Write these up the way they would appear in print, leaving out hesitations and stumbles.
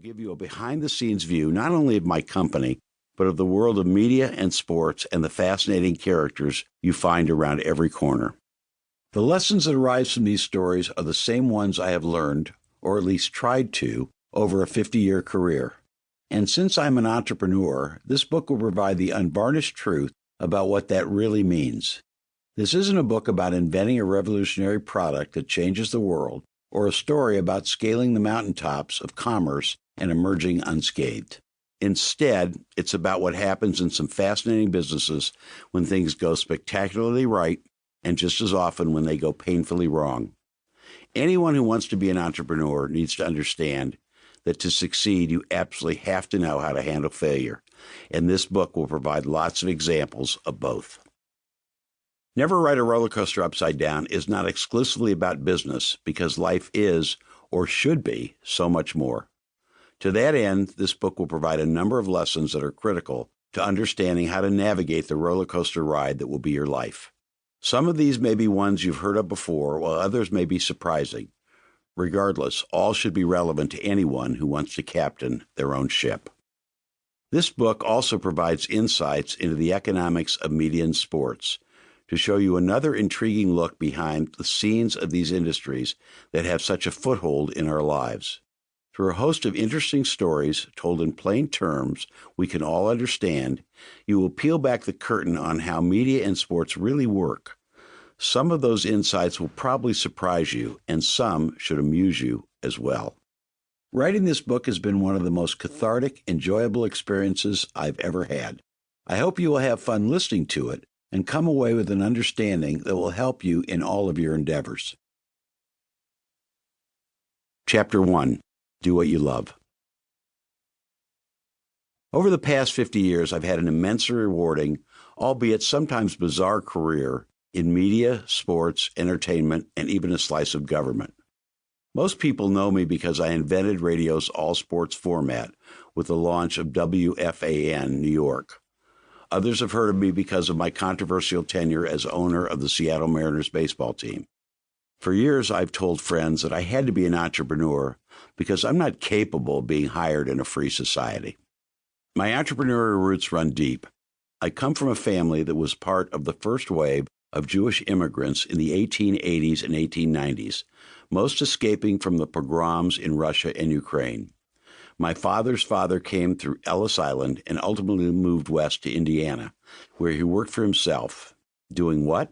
give you a behind-the-scenes view not only of my company, but of the world of media and sports and the fascinating characters you find around every corner. The lessons that arise from these stories are the same ones I have learned, or at least tried to, over a 50-year career. And since I'm an entrepreneur, this book will provide the unvarnished truth about what that really means. This isn't a book about inventing a revolutionary product that changes the world, or a story about scaling the mountaintops of commerce and emerging unscathed. Instead, it's about what happens in some fascinating businesses when things go spectacularly right, and just as often when they go painfully wrong. Anyone who wants to be an entrepreneur needs to understand that to succeed, you absolutely have to know how to handle failure, and this book will provide lots of examples of both. Never Ride a Roller Coaster Upside Down is not exclusively about business because life is, or should be, so much more. To that end, this book will provide a number of lessons that are critical to understanding how to navigate the roller coaster ride that will be your life. Some of these may be ones you've heard of before, while others may be surprising. Regardless, all should be relevant to anyone who wants to captain their own ship. This book also provides insights into the economics of media and sports to show you another intriguing look behind the scenes of these industries that have such a foothold in our lives. Through a host of interesting stories told in plain terms we can all understand, you will peel back the curtain on how media and sports really work. Some of those insights will probably surprise you, and some should amuse you as well. Writing this book has been one of the most cathartic, enjoyable experiences I've ever had. I hope you will have fun listening to it and come away with an understanding that will help you in all of your endeavors. Chapter 1. Do what you love. Over the past 50 years, I've had an immensely rewarding, albeit sometimes bizarre career in media, sports, entertainment, and even a slice of government. Most people know me because I invented radio's all-sports format with the launch of WFAN New York. Others have heard of me because of my controversial tenure as owner of the Seattle Mariners baseball team. For years, I've told friends that I had to be an entrepreneur because I'm not capable of being hired in a free society. My entrepreneurial roots run deep. I come from a family that was part of the first wave of Jewish immigrants in the 1880s and 1890s, most escaping from the pogroms in Russia and Ukraine. My father's father came through Ellis Island and ultimately moved west to Indiana, where he worked for himself. Doing what?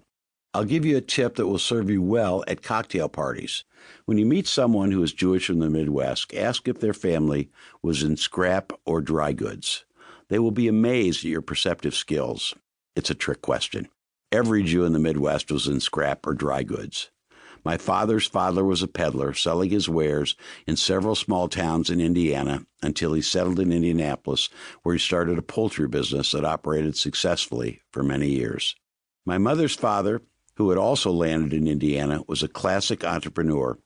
I'll give you a tip that will serve you well at cocktail parties. When you meet someone who is Jewish from the Midwest, ask if their family was in scrap or dry goods. They will be amazed at your perceptive skills. It's a trick question. Every Jew in the Midwest was in scrap or dry goods. My father's father was a peddler, selling his wares in several small towns in Indiana until he settled in Indianapolis, where he started a poultry business that operated successfully for many years. My mother's father, who had also landed in Indiana, was a classic entrepreneur.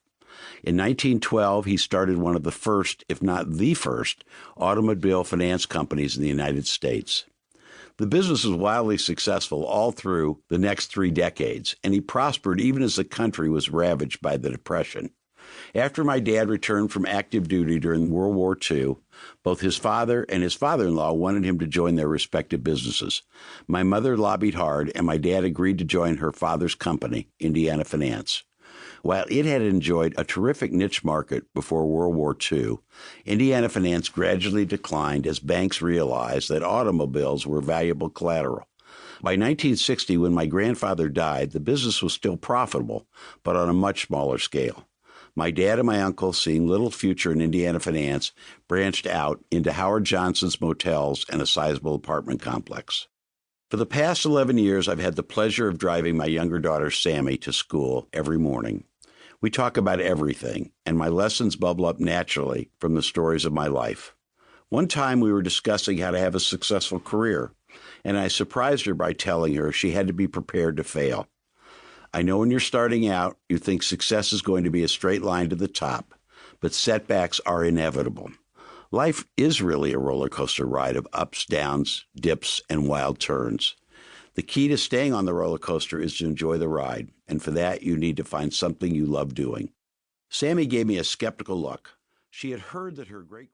In 1912, he started one of the first, if not the first, automobile finance companies in the United States. The business was wildly successful all through the next 3 decades, and he prospered even as the country was ravaged by the Depression. After my dad returned from active duty during World War II, both his father and his father-in-law wanted him to join their respective businesses. My mother lobbied hard, and my dad agreed to join her father's company, Indiana Finance. While it had enjoyed a terrific niche market before World War II, Indiana Finance gradually declined as banks realized that automobiles were valuable collateral. By 1960, when my grandfather died, the business was still profitable, but on a much smaller scale. My dad and my uncle, seeing little future in Indiana Finance, branched out into Howard Johnson's motels and a sizable apartment complex. For the past 11 years, I've had the pleasure of driving my younger daughter, Sammy, to school every morning. We talk about everything, and my lessons bubble up naturally from the stories of my life. One time we were discussing how to have a successful career, and I surprised her by telling her she had to be prepared to fail. I know when you're starting out, you think success is going to be a straight line to the top, but setbacks are inevitable. Life is really a roller coaster ride of ups, downs, dips, and wild turns. The key to staying on the roller coaster is to enjoy the ride, and for that, you need to find something you love doing. Sammy gave me a skeptical look. She had heard that her great